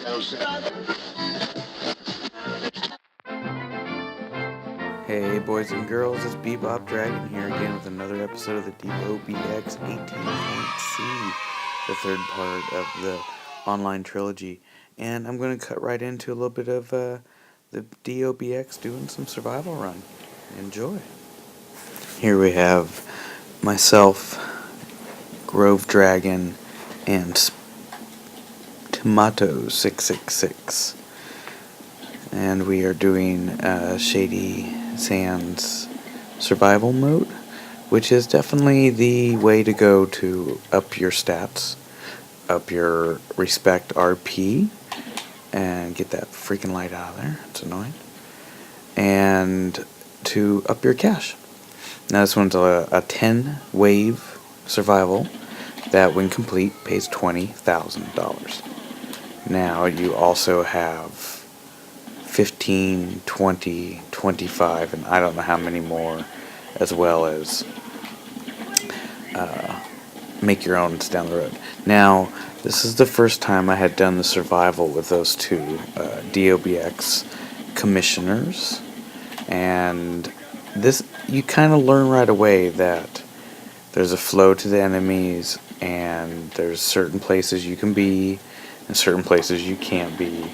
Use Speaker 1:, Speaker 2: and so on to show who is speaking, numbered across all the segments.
Speaker 1: Hey boys and girls, it's Bebop Dragon here again with another episode of the DOBX 18.C, the third part of the online trilogy. And I'm going to cut right into a little bit of the DOBX doing some survival run. Enjoy. Here we have myself, Grove Dragon, and Tomato 666. And we are doing Shady Sands survival mode, which is definitely the way to go to up your stats, up your respect RP, and get that freaking light out of there. It's annoying. And to up your cash. Now this one's a 10 wave survival that when complete pays $20,000. Now you also have 15, 20, 25, and I don't know how many more, as well as make your own down the road. Now, this is the first time I had done the survival with those two DOBX commissioners, and this, you kind of learn right away that there's a flow to the enemies, and there's certain places you can be, and certain places you can't be.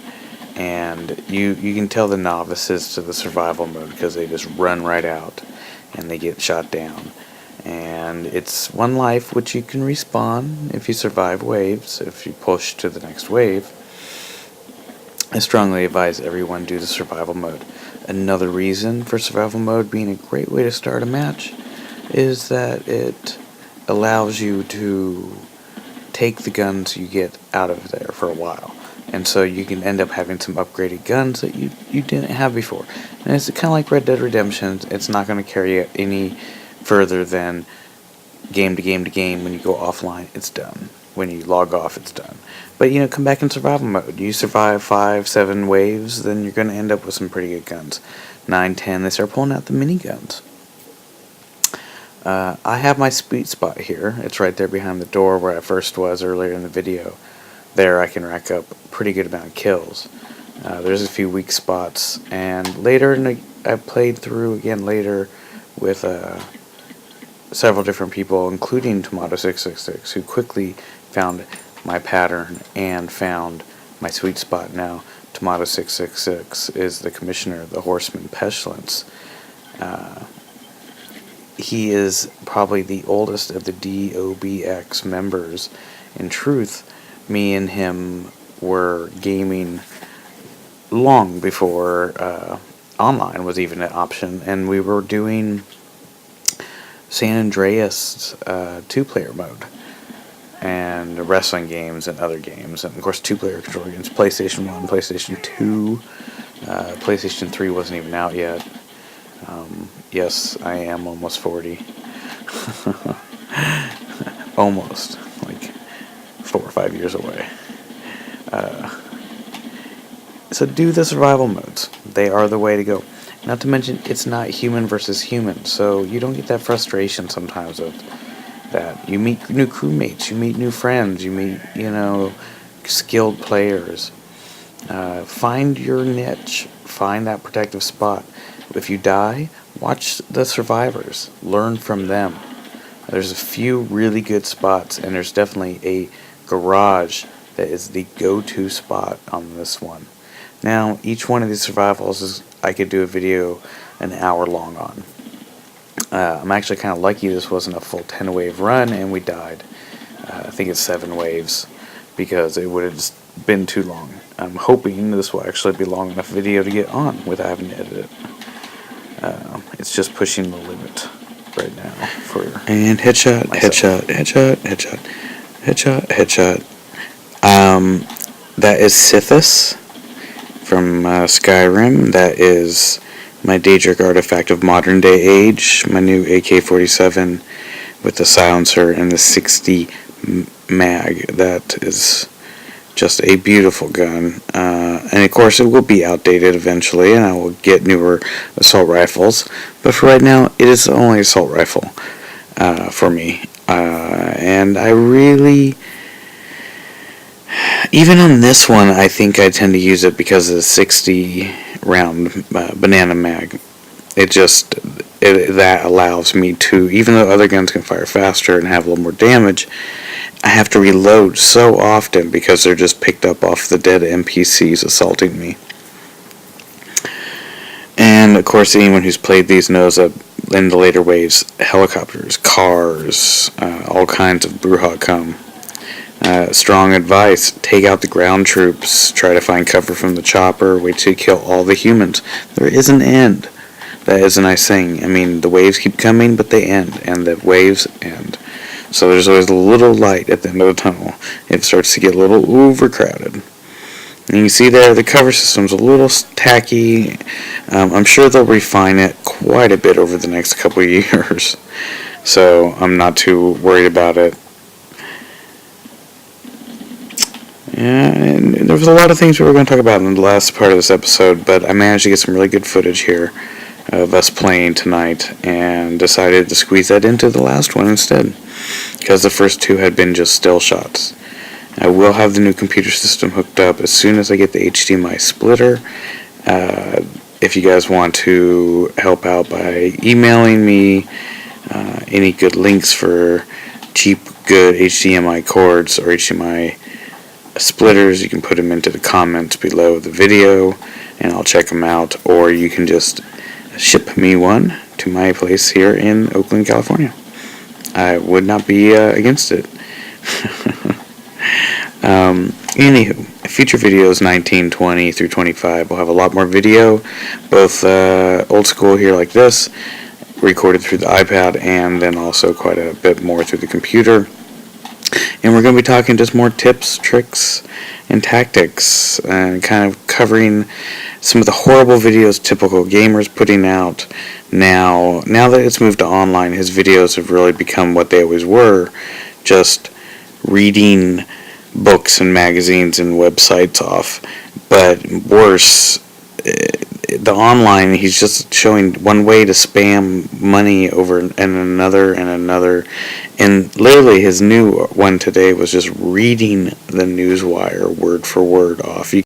Speaker 1: And you can tell the novices to the survival mode because they just run right out and they get shot down. And it's one life which you can respawn if you survive waves, if you push to the next wave. I strongly advise everyone do the survival mode. Another reason for survival mode being a great way to start a match is that it allows you to take the guns you get out of there for a while. And so you can end up having some upgraded guns that you didn't have before. And it's kind of like Red Dead Redemption. It's not going to carry it any further than game to game to game. When you go offline, it's done. When you log off, it's done. But, come back in survival mode. You survive 5, 7 waves, then you're going to end up with some pretty good guns. 9, 10, they start pulling out the miniguns. I have my sweet spot here. It's right there behind the door where I first was earlier in the video. There I can rack up a pretty good amount of kills. There's a few weak spots, and later I played through again later with several different people, including Tomato 666, who quickly found my pattern and found my sweet spot. Now Tomato 666 is the commissioner of the Horseman Pestilence. He is probably the oldest of the DOBX members. In truth, me and him were gaming long before online was even an option, and we were doing San Andreas 2-player mode, and wrestling games and other games, and of course 2-player controller games, PlayStation 1, PlayStation 2, PlayStation 3 wasn't even out yet. Yes, I am almost 40. Almost. Like 4 or 5 years away. So do the survival modes. They are the way to go. Not to mention, it's not human versus human, so you don't get that frustration sometimes of that. You meet new crewmates, you meet new friends, you meet, skilled players. Find your niche. Find that protective spot. If you die, watch the survivors. Learn from them. There's a few really good spots, and there's definitely a garage that is the go-to spot on this one. Now, each one of these survivals I could do a video an hour long on. I'm actually kind of lucky this wasn't a full 10-wave run, and we died. I think it's 7 waves, because it would have just been too long. I'm hoping this will actually be long enough video to get on without having to edit it. It's just pushing the limit right now for and headshot, myself. headshot. That is Sithis from Skyrim. That is my Daedric artifact of modern day age. My new AK-47 with the silencer and the 60 mag. That is just a beautiful gun. And of course it will be outdated eventually, and I will get newer assault rifles. But for right now, it is the only assault rifle for me. And I really Even on this one, I think I tend to use it because of the 60 round banana mag. That allows me to, even though other guns can fire faster and have a little more damage, I have to reload so often because they're just picked up off the dead NPCs assaulting me. And of course, anyone who's played these knows that in the later waves, helicopters, cars, all kinds of brouhaha come. Strong advice: take out the ground troops, try to find cover from the chopper, wait till you kill all the humans. There is an end. That is a nice thing. I mean, the waves keep coming, but they end, and the waves end. So there's always a little light at the end of the tunnel. It starts to get a little overcrowded. And you can see there, the cover system's a little tacky. I'm sure they'll refine it quite a bit over the next couple of years. So I'm not too worried about it. Yeah, and there was a lot of things we were going to talk about in the last part of this episode, but I managed to get some really good footage here of us playing tonight and decided to squeeze that into the last one instead, because the first two had been just still shots. I will have the new computer system hooked up as soon as I get the HDMI splitter. If you guys want to help out by emailing me any good links for cheap, good HDMI cords or HDMI splitters, you can put them into the comments below the video and I'll check them out, or you can just ship me one to my place here in Oakland, California. I would not be against it. Anywho, future videos 19, 20 through 25 will have a lot more video, both old school here like this, recorded through the iPad, and then also quite a bit more through the computer. And we're going to be talking just more tips, tricks, and tactics, and kind of covering some of the horrible videos typical gamers putting out now. Now that it's moved to online, his videos have really become what they always were, just reading books and magazines and websites off. But worse, the online, he's just showing one way to spam money over and another and another. And literally his new one today was just reading the newswire word for word off.